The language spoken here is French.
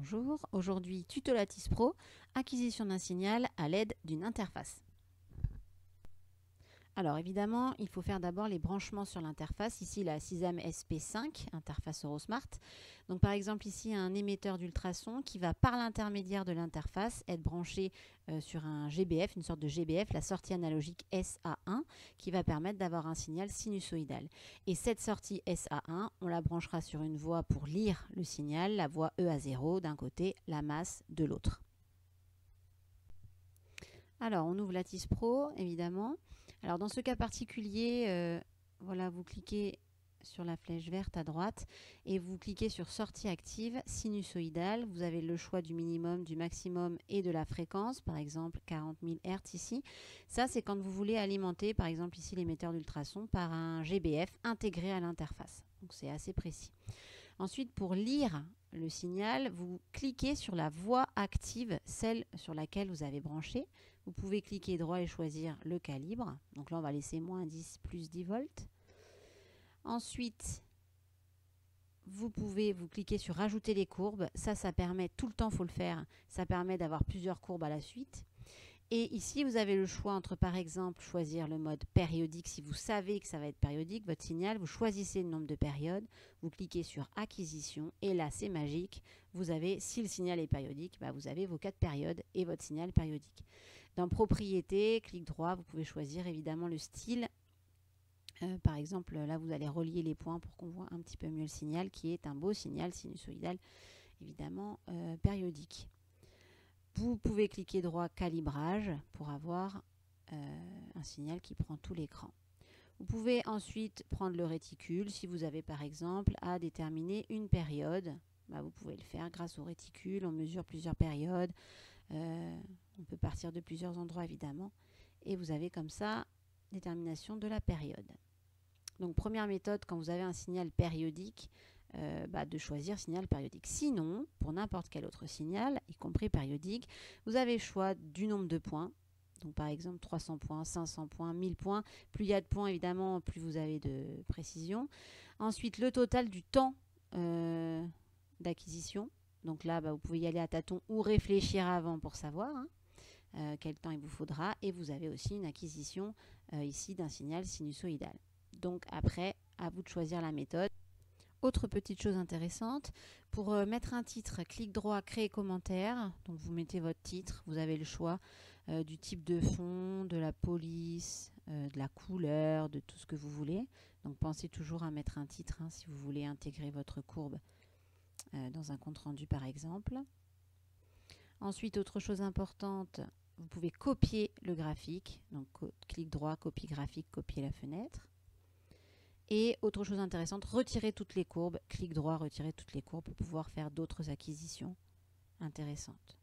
Bonjour, aujourd'hui Tutolatis Pro, acquisition d'un signal à l'aide d'une interface. Alors évidemment, il faut faire d'abord les branchements sur l'interface. Ici la SISAM SP5, interface Eurosmart. Donc par exemple ici un émetteur d'ultrasons qui va par l'intermédiaire de l'interface être branché sur un GBF, une sorte de GBF, la sortie analogique SA1, qui va permettre d'avoir un signal sinusoïdal. Et cette sortie SA1, on la branchera sur une voie pour lire le signal, la voie EA0 d'un côté, la masse de l'autre. Alors, on ouvre Lattice Pro, évidemment. Alors, dans ce cas particulier, voilà, vous cliquez sur la flèche verte à droite et vous cliquez sur sortie active sinusoïdale. Vous avez le choix du minimum, du maximum et de la fréquence, par exemple 40 000 Hz ici. Ça, c'est quand vous voulez alimenter, par exemple ici, l'émetteur d'ultrasons par un GBF intégré à l'interface. Donc, c'est assez précis. Ensuite, pour lire le signal, vous cliquez sur la voie active, celle sur laquelle vous avez branché. Vous pouvez cliquer droit et choisir le calibre. Donc là, on va laisser moins 10, plus 10 volts. Ensuite, vous cliquez sur rajouter les courbes. Ça permet, tout le temps, il faut le faire. Ça permet d'avoir plusieurs courbes à la suite. Et ici, vous avez le choix entre, par exemple, choisir le mode périodique. Si vous savez que ça va être périodique, votre signal, vous choisissez le nombre de périodes, vous cliquez sur acquisition et là, c'est magique. Vous avez, si le signal est périodique, vous avez vos 4 périodes et votre signal périodique. Dans propriétés, clic droit, vous pouvez choisir évidemment le style. Par exemple, là, vous allez relier les points pour qu'on voit un petit peu mieux le signal, qui est un beau signal sinusoïdal, évidemment périodique. Vous pouvez cliquer droit calibrage pour avoir un signal qui prend tout l'écran. Vous pouvez ensuite prendre le réticule. Si vous avez par exemple à déterminer une période, vous pouvez le faire grâce au réticule. On mesure plusieurs périodes. On peut partir de plusieurs endroits évidemment. Et vous avez comme ça détermination de la période. Donc première méthode, quand vous avez un signal périodique, de choisir signal périodique. Sinon, pour n'importe quel autre signal, y compris périodique, vous avez le choix du nombre de points. Donc par exemple 300 points, 500 points, 1000 points. Plus il y a de points, évidemment, plus vous avez de précision. Ensuite, le total du temps d'acquisition. Donc là, vous pouvez y aller à tâtons ou réfléchir avant pour savoir quel temps il vous faudra. Et vous avez aussi une acquisition ici d'un signal sinusoïdal. Donc après, à vous de choisir la méthode. Autre petite chose intéressante, pour mettre un titre, clic droit, créer commentaire. Donc vous mettez votre titre, vous avez le choix du type de fond, de la police, de la couleur, de tout ce que vous voulez. Donc pensez toujours à mettre un titre si vous voulez intégrer votre courbe dans un compte-rendu par exemple. Ensuite, autre chose importante, vous pouvez copier le graphique. Donc clic droit, copie graphique, copier la fenêtre. Et autre chose intéressante, retirer toutes les courbes. Clic droit, retirer toutes les courbes pour pouvoir faire d'autres acquisitions intéressantes.